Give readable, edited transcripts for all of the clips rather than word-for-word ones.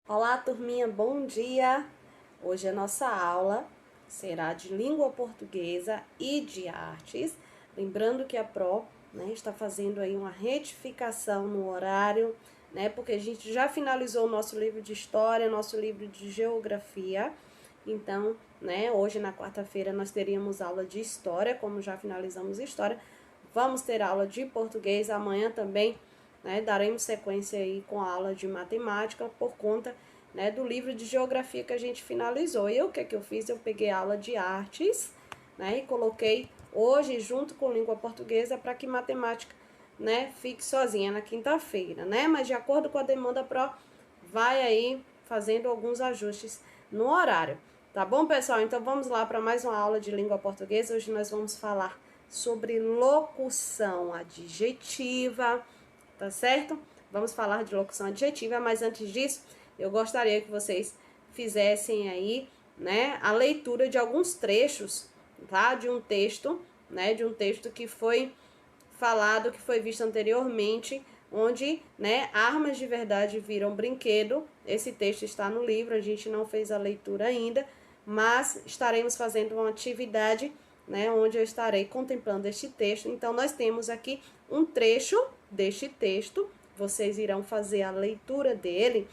Olá, turminha, bom dia! Hoje a nossa aula será de língua portuguesa e de artes. Lembrando que a Pro, está fazendo aí uma retificação no horário, porque a gente já finalizou o nosso livro de história, nosso livro de geografia. Então, hoje na quarta-feira nós teríamos aula de história, como já finalizamos história. Vamos ter aula de português amanhã também. Daremos sequência aí com a aula de matemática por conta do livro de geografia que a gente finalizou. E o que eu fiz? Eu peguei a aula de artes e coloquei hoje junto com língua portuguesa para que matemática fique sozinha na quinta-feira, Mas de acordo com a demanda Pro, vai aí fazendo alguns ajustes no horário. Tá bom, pessoal? Então vamos lá para mais uma aula de língua portuguesa. Hoje nós vamos falar sobre locução adjetiva, tá certo? Vamos falar de locução adjetiva, mas antes disso, eu gostaria que vocês fizessem aí, a leitura de alguns trechos, tá? De um texto, de um texto que foi falado, que foi visto anteriormente, onde, armas de verdade viram brinquedo. Esse texto está no livro, a gente não fez a leitura ainda, mas estaremos fazendo uma atividade, onde eu estarei contemplando este texto. Então, nós temos aqui um trecho deste texto, vocês irão fazer a leitura dele,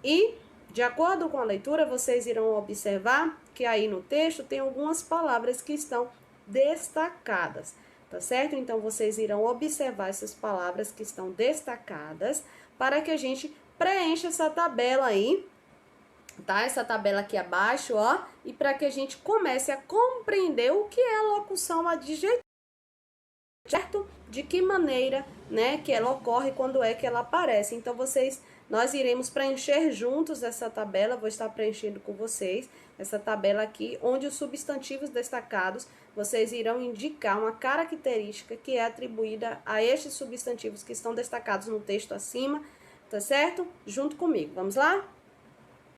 E, de acordo com a leitura, vocês irão observar que aí no texto tem algumas palavras que estão destacadas, tá certo? Então, vocês irão observar essas palavras que estão destacadas para que a gente preencha essa tabela aí, tá? Essa tabela aqui abaixo, ó, e para que a gente comece a compreender o que é a locução adjetiva, certo? De que maneira, que ela ocorre, quando é que ela aparece. Então, nós iremos preencher juntos essa tabela, vou estar preenchendo com vocês essa tabela aqui, onde os substantivos destacados, vocês irão indicar uma característica que é atribuída a estes substantivos que estão destacados no texto acima, tá certo? Junto comigo, vamos lá?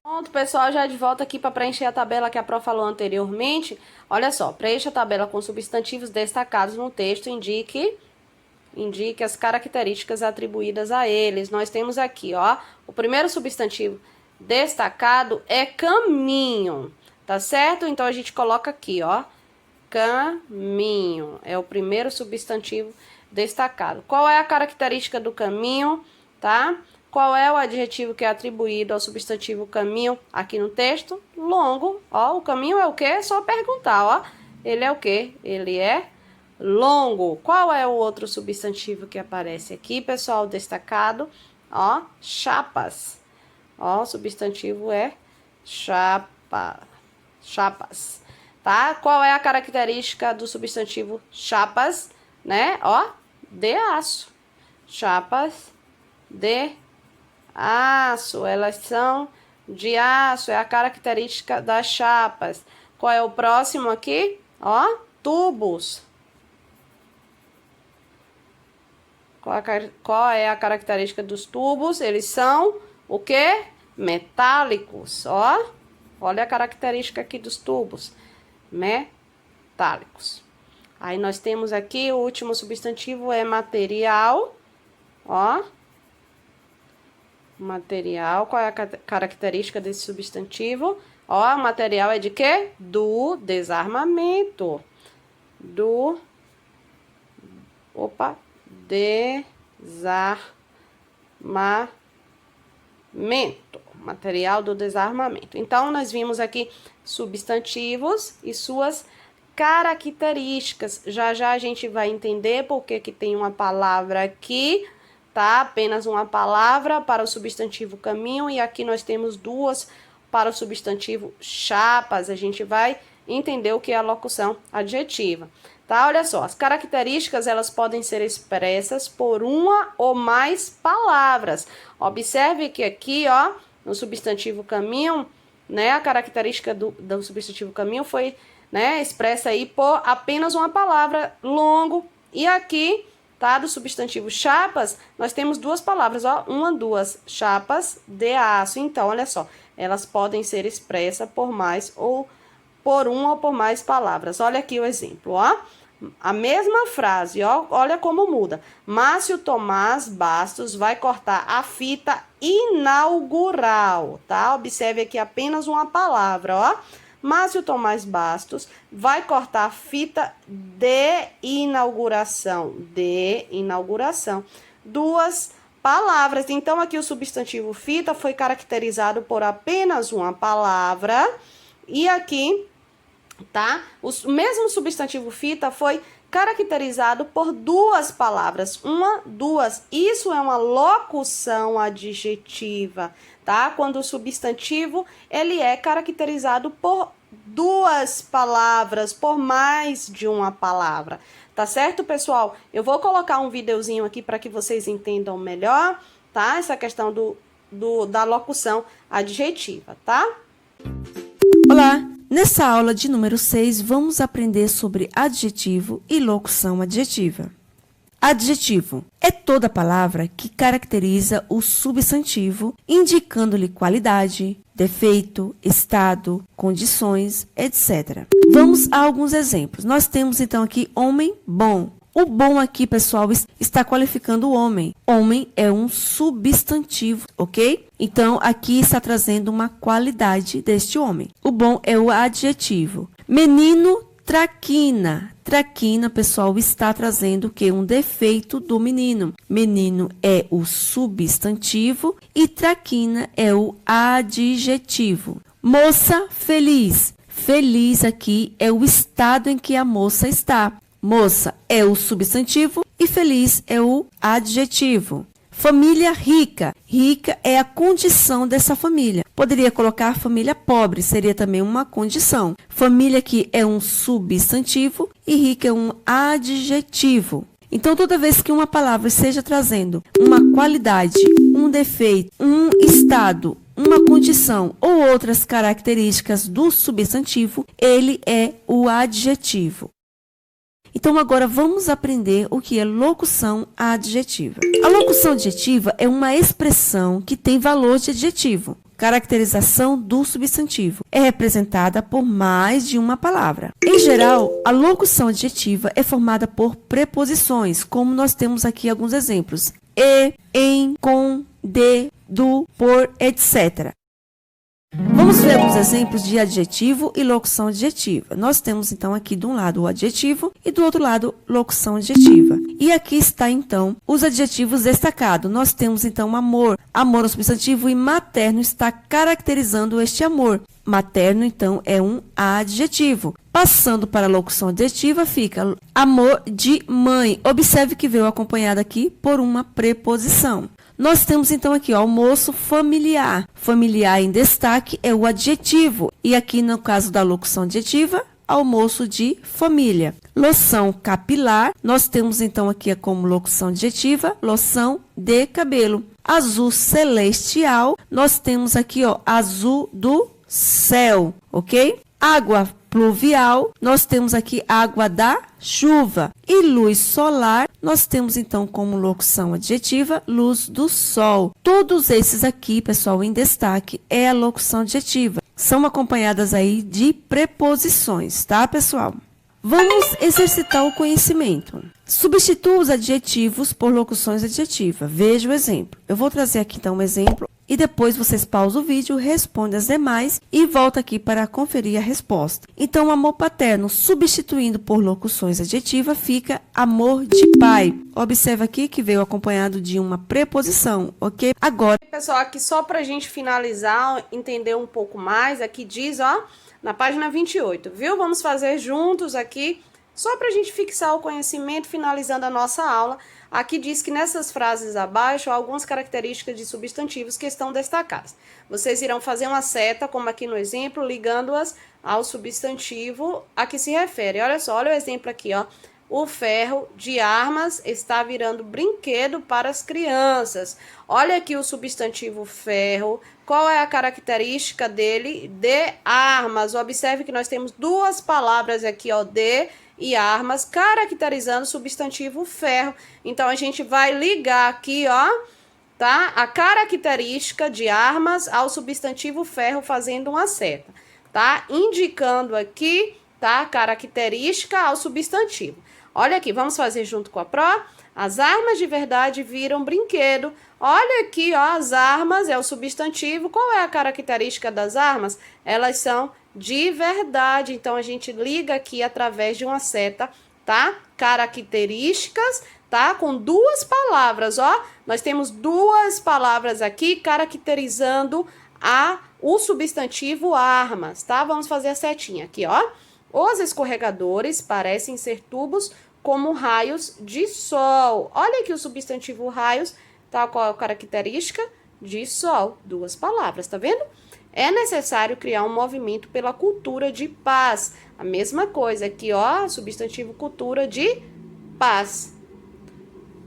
Pronto, pessoal, já de volta aqui para preencher a tabela que a Pro falou anteriormente. Olha só, preencha a tabela com substantivos destacados no texto, indique as características atribuídas a eles. Nós temos aqui, ó, o primeiro substantivo destacado é caminho, tá certo? Então, a gente coloca aqui, ó, caminho, é o primeiro substantivo destacado. Qual é a característica do caminho, tá? Qual é o adjetivo que é atribuído ao substantivo caminho aqui no texto? Longo, ó, o caminho é o quê? É só perguntar, ó, ele é o quê? Ele é longo. Qual é o outro substantivo que aparece aqui, pessoal, destacado? Ó, chapas. Ó, o substantivo é chapas. Tá? Qual é a característica do substantivo chapas, Ó, de aço. Chapas de aço. Elas são de aço, é a característica das chapas. Qual é o próximo aqui? Ó, tubos. Qual é a característica dos tubos? Eles são o quê? Metálicos, ó. Olha a característica aqui dos tubos. Metálicos. Aí nós temos aqui o último substantivo é material, ó. Material, qual é a característica desse substantivo? Ó, o material é de quê? Do desarmamento. Desarmamento, material do desarmamento. Então, nós vimos aqui substantivos e suas características. Já já a gente vai entender por que tem uma palavra aqui, tá? Apenas uma palavra para o substantivo caminho e aqui nós temos duas para o substantivo chapas. A gente vai entender o que é a locução adjetiva. Tá? Olha só, as características elas podem ser expressas por uma ou mais palavras. Observe que aqui, ó, no substantivo caminho, a característica do substantivo caminho foi, expressa aí por apenas uma palavra, longo. E aqui, tá, do substantivo chapas, nós temos duas palavras, ó, duas, chapas de aço. Então, olha só, elas podem ser expressas por mais ou por uma ou por mais palavras. Olha aqui o exemplo, ó. A mesma frase, ó, olha como muda. Márcio Tomás Bastos vai cortar a fita inaugural, tá? Observe aqui apenas uma palavra, ó. Márcio Tomás Bastos vai cortar a fita de inauguração. De inauguração. Duas palavras. Então, aqui o substantivo fita foi caracterizado por apenas uma palavra. E aqui, tá? O mesmo substantivo fita foi caracterizado por duas palavras. Uma, duas. Isso é uma locução adjetiva, tá? Quando o substantivo, ele é caracterizado por duas palavras, por mais de uma palavra. Tá certo, pessoal? Eu vou colocar um videozinho aqui para que vocês entendam melhor, tá? Essa questão da locução adjetiva, tá? Olá! Nessa aula de número 6, vamos aprender sobre adjetivo e locução adjetiva. Adjetivo é toda palavra que caracteriza o substantivo, indicando-lhe qualidade, defeito, estado, condições, etc. Vamos a alguns exemplos. Nós temos então aqui homem bom. O bom aqui, pessoal, está qualificando o homem. Homem é um substantivo, ok? Então, aqui está trazendo uma qualidade deste homem. O bom é o adjetivo. Menino traquina. Traquina, pessoal, está trazendo o quê? Um defeito do menino. Menino é o substantivo e traquina é o adjetivo. Moça feliz. Feliz aqui é o estado em que a moça está. Moça é o substantivo e feliz é o adjetivo. Família rica. Rica é a condição dessa família. Poderia colocar família pobre, seria também uma condição. Família aqui é um substantivo e rica é um adjetivo. Então, toda vez que uma palavra esteja trazendo uma qualidade, um defeito, um estado, uma condição ou outras características do substantivo, ele é o adjetivo. Então, agora vamos aprender o que é locução adjetiva. A locução adjetiva é uma expressão que tem valor de adjetivo. Caracterização do substantivo. É representada por mais de uma palavra. Em geral, a locução adjetiva é formada por preposições, como nós temos aqui alguns exemplos. E, em, com, de, do, por, etc. Vamos ver alguns exemplos de adjetivo e locução adjetiva. Nós temos, então, aqui de um lado o adjetivo e do outro lado locução adjetiva. E aqui está, então, os adjetivos destacados. Nós temos, então, amor. Amor é um substantivo e materno está caracterizando este amor. Materno, então, é um adjetivo. Passando para a locução adjetiva, fica amor de mãe. Observe que veio acompanhado aqui por uma preposição. Nós temos, então, aqui, ó, almoço familiar. Familiar em destaque é o adjetivo. E aqui, no caso da locução adjetiva, almoço de família. Loção capilar, nós temos, então, aqui como locução adjetiva, loção de cabelo. Azul celestial, nós temos aqui, ó, azul do céu, ok? Água pluvial, nós temos aqui água da chuva. E luz solar, nós temos então como locução adjetiva, luz do sol. Todos esses aqui, pessoal, em destaque, é a locução adjetiva. São acompanhadas aí de preposições, tá, pessoal? Vamos exercitar o conhecimento. Substitua os adjetivos por locuções adjetivas. Veja o exemplo. Eu vou trazer aqui, então, um exemplo. E depois vocês pausam o vídeo, respondem as demais e voltam aqui para conferir a resposta. Então, amor paterno, substituindo por locuções adjetivas, fica amor de pai. Observa aqui que veio acompanhado de uma preposição, ok? Agora, pessoal, aqui só para a gente finalizar, entender um pouco mais, aqui diz, ó, na página 28, viu? Vamos fazer juntos aqui, só para a gente fixar o conhecimento, finalizando a nossa aula. Aqui diz que nessas frases abaixo, há algumas características de substantivos que estão destacadas. Vocês irão fazer uma seta, como aqui no exemplo, ligando-as ao substantivo a que se refere. Olha só, olha o exemplo aqui, ó. O ferro de armas está virando brinquedo para as crianças. Olha aqui o substantivo ferro. Qual é a característica dele? De armas. Observe que nós temos duas palavras aqui, ó, de e armas, caracterizando o substantivo ferro. Então, a gente vai ligar aqui, ó, tá? A característica de armas ao substantivo ferro, fazendo uma seta, tá? Indicando aqui, tá? Característica ao substantivo. Olha aqui, vamos fazer junto com a Pro. As armas de verdade viram brinquedo. Olha aqui, ó, as armas é o substantivo. Qual é a característica das armas? Elas são de verdade. Então, a gente liga aqui através de uma seta, tá? Características, tá? Com duas palavras, ó. Nós temos duas palavras aqui caracterizando o substantivo armas, tá? Vamos fazer a setinha aqui, ó. Os escorregadores parecem ser tubos como raios de sol. Olha aqui o substantivo raios, tá? Qual a característica? De sol. Duas palavras, tá vendo? É necessário criar um movimento pela cultura de paz. A mesma coisa aqui, ó, substantivo cultura de paz.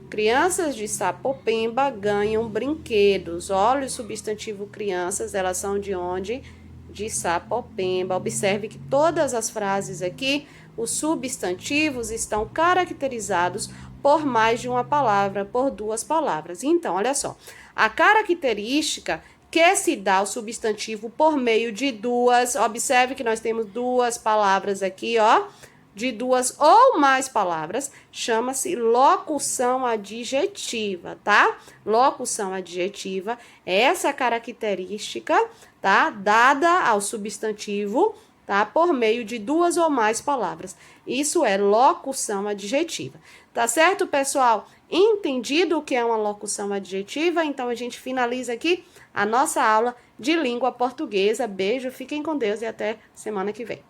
Crianças de Sapopemba ganham brinquedos. Olha o substantivo crianças, elas são de onde? De Sapopemba. Observe que todas as frases aqui, os substantivos estão caracterizados por mais de uma palavra, por duas palavras. Então, olha só, a característica que se dá ao substantivo por meio de duas, observe que nós temos duas palavras aqui, ó, de duas ou mais palavras, chama-se locução adjetiva, tá? Locução adjetiva é essa característica, tá? Dada ao substantivo, tá? Por meio de duas ou mais palavras. Isso é locução adjetiva. Tá certo, pessoal? Entendido o que é uma locução adjetiva? Então, a gente finaliza aqui a nossa aula de língua portuguesa. Beijo, fiquem com Deus e até semana que vem.